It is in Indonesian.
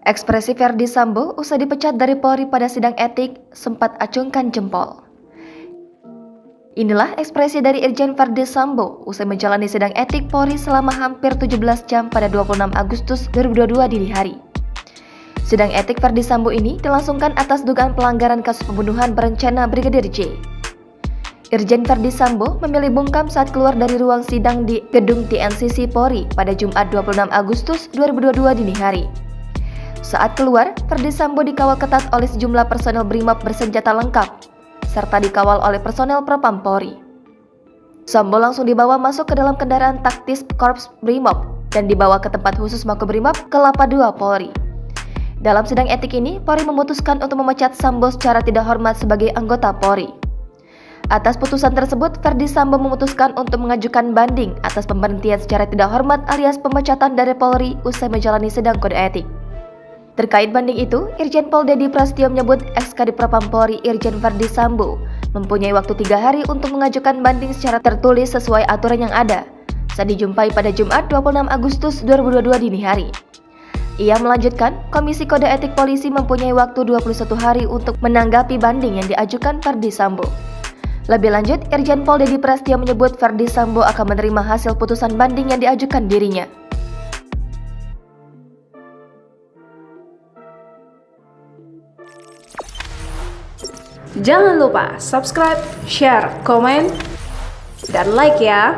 Ekspresi Verdi Sambo usai dipecat dari Polri pada sidang etik sempat acungkan jempol. Inilah ekspresi dari Irjen Verdi Sambo usai menjalani sidang etik Polri selama hampir 17 jam pada 26 Agustus 2022 dini hari. Sidang etik Verdi Sambo ini dilangsungkan atas dugaan pelanggaran kasus pembunuhan berencana Brigadir J. Irjen Verdi Sambo memilih bungkam saat keluar dari ruang sidang di gedung TNCC Polri pada Jumat 26 Agustus 2022 dini hari. Saat keluar, Verdi Sambo dikawal ketat oleh sejumlah personel BRIMOB bersenjata lengkap, serta dikawal oleh personel Propam Polri. Sambo langsung dibawa masuk ke dalam kendaraan taktis Korps BRIMOB dan dibawa ke tempat khusus Makobrimob Kelapa II Polri. Dalam sidang etik ini, Polri memutuskan untuk memecat Sambo secara tidak hormat sebagai anggota Polri. Atas putusan tersebut, Verdi Sambo memutuskan untuk mengajukan banding atas pemberhentian secara tidak hormat alias pemecatan dari Polri usai menjalani sidang kode etik. Terkait banding itu, Irjen Pol Dedi Prasetyo menyebut ex-Kadif Propam Polri Irjen Verdi Sambo mempunyai waktu 3 hari untuk mengajukan banding secara tertulis sesuai aturan yang ada saat dijumpai pada Jumat 26 Agustus 2022 dini hari. Ia melanjutkan, Komisi Kode Etik Polisi mempunyai waktu 21 hari untuk menanggapi banding yang diajukan Verdi Sambo. Lebih lanjut, Irjen Pol Dedi Prasetyo menyebut Verdi Sambo akan menerima hasil putusan banding yang diajukan dirinya. Jangan lupa subscribe, share, komen, dan like ya!